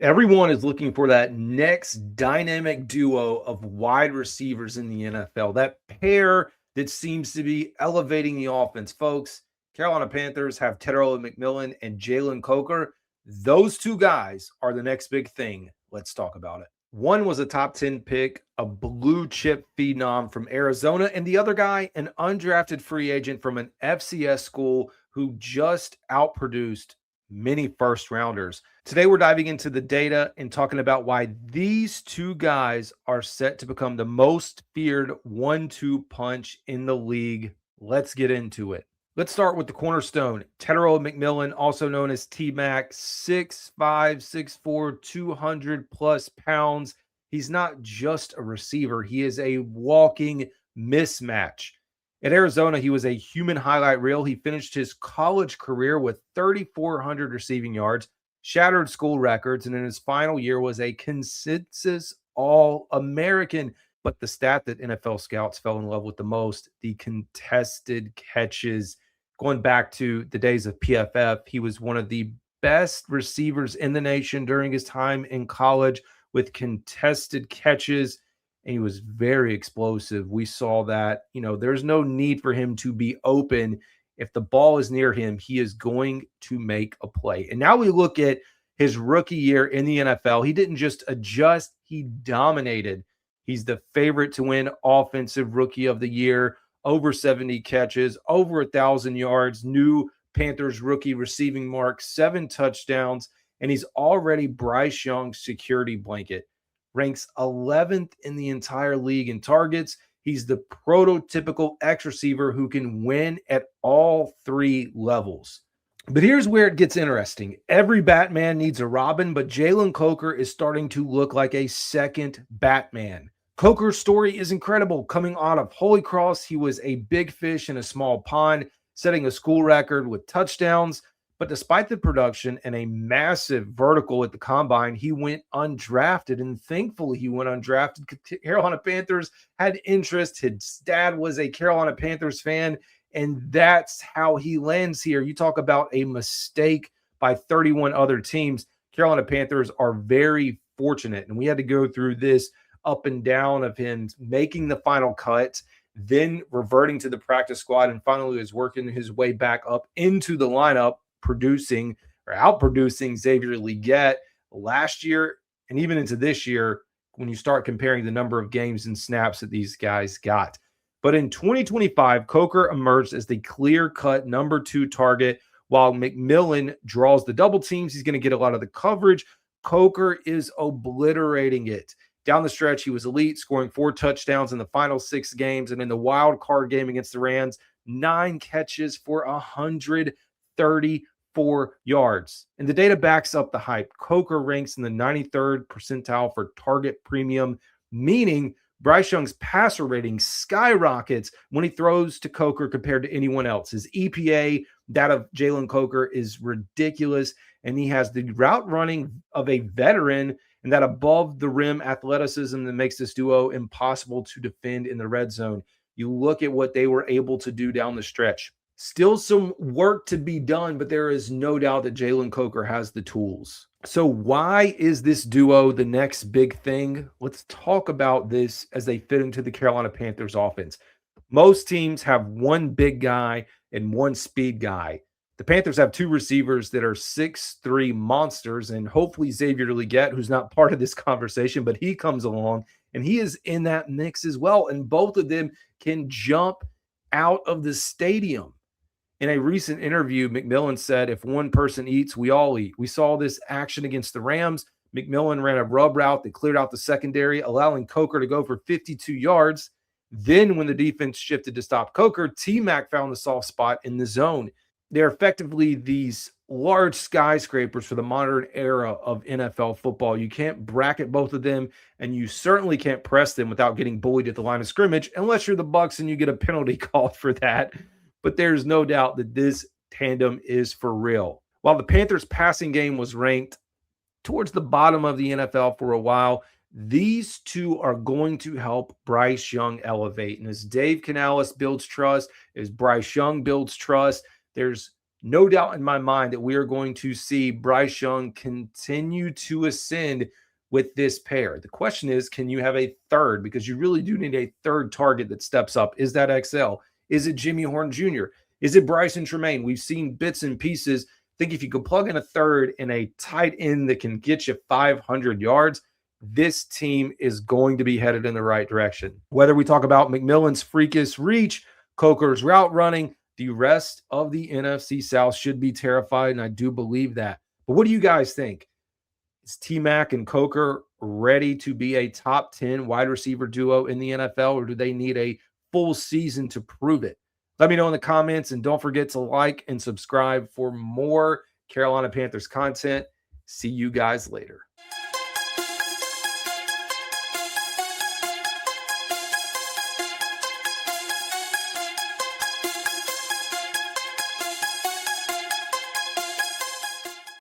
Everyone is looking for that next dynamic duo of wide receivers in the NFL, that pair that seems to be elevating the offense. Folks, Carolina Panthers have Tetairoa McMillan and Jaylen Coker. Those two guys are the next big thing. Let's talk about it. One was a top 10 pick, a blue chip phenom from Arizona, and the other guy, an undrafted free agent from an FCS school who just outproduced many first rounders. Today, we're diving into the data and talking about why these two guys are set to become the most feared 1-2 punch in the league. Let's get into it. Let's start with the cornerstone, Tetairoa McMillan, also known as T-Mac, 6'5", 6'4", 200 plus pounds. He's not just a receiver. He is a walking mismatch. At Arizona, he was a human highlight reel. He finished his college career with 3,400 receiving yards, shattered school records, and in his final year was a consensus All-American. But the stat that NFL scouts fell in love with the most, the contested catches. Going back to the days of PFF, he was one of the best receivers in the nation during his time in college with contested catches. And he was very explosive. We saw that, there's no need for him to be open. If the ball is near him, he is going to make a play. And now we look at his rookie year in the NFL. He didn't just adjust, he dominated. He's the favorite to win Offensive Rookie of the Year, over 70 catches, over 1,000 yards, new Panthers rookie receiving mark, 7 touchdowns, and he's already Bryce Young's security blanket. Ranks 11th in the entire league in targets. He's the prototypical X receiver who can win at all 3 levels. But here's where it gets interesting. Every Batman needs a Robin, but Jaylen Coker is starting to look like a second Batman. Coker's story is incredible. Coming out of Holy Cross, he was a big fish in a small pond, setting a school record with touchdowns. But despite the production and a massive vertical at the combine, he went undrafted. And thankfully, he went undrafted. Carolina Panthers had interest. His dad was a Carolina Panthers fan. And that's how he lands here. You talk about a mistake by 31 other teams. Carolina Panthers are very fortunate. And we had to go through this up and down of him making the final cut, then reverting to the practice squad, and finally was working his way back up into the lineup, producing or outproducing Xavier Legette last year and even into this year when you start comparing the number of games and snaps that these guys got. But in 2025, Coker emerged as the clear-cut number 2 target. While McMillan draws the double teams, he's going to get a lot of the coverage. Coker is obliterating it. Down the stretch, he was elite, scoring 4 touchdowns in the final 6 games. And in the wild card game against the Rams, 9 catches for 134 yards. And the data backs up the hype. Coker ranks in the 93rd percentile for target premium, meaning Bryce Young's passer rating skyrockets when he throws to Coker compared to anyone else. His EPA, that of Jaylen Coker, is ridiculous, and he has the route running of a veteran and that above the rim athleticism that makes this duo impossible to defend in the red zone. You look at what they were able to do down the stretch. Still some work to be done, but there is no doubt that Jaylen Coker has the tools. So why is this duo the next big thing? Let's talk about this as they fit into the Carolina Panthers offense. Most teams have one big guy and one speed guy. The Panthers have 2 receivers that are 6'3" monsters, and hopefully Xavier Legette, who's not part of this conversation, but he comes along, and he is in that mix as well, and both of them can jump out of the stadium. In a recent interview, McMillan said, if one person eats, we all eat. We saw this action against the Rams. McMillan ran a rub route that cleared out the secondary, allowing Coker to go for 52 yards. Then when the defense shifted to stop Coker, T-Mac found the soft spot in the zone. They're effectively these large skyscrapers for the modern era of NFL football. You can't bracket both of them, and you certainly can't press them without getting bullied at the line of scrimmage, unless you're the Bucs and you get a penalty called for that. But there's no doubt that this tandem is for real. While the Panthers' passing game was ranked towards the bottom of the NFL for a while, these two are going to help Bryce Young elevate. And as Dave Canales builds trust, as Bryce Young builds trust, there's no doubt in my mind that we are going to see Bryce Young continue to ascend with this pair. The question is, can you have a third? Because you really do need a third target that steps up. Is that XL? Is it Jimmy Horn Jr.? Is it Bryson Tremaine? We've seen bits and pieces. I think if you could plug in a third and a tight end that can get you 500 yards, this team is going to be headed in the right direction. Whether we talk about McMillan's freakish reach, Coker's route running, the rest of the NFC South should be terrified, and I do believe that. But what do you guys think? Is T-Mac and Coker ready to be a top 10 wide receiver duo in the NFL, or do they need a full season to prove it? Let me know in the comments, and don't forget to like and subscribe for more Carolina Panthers content. See you guys later.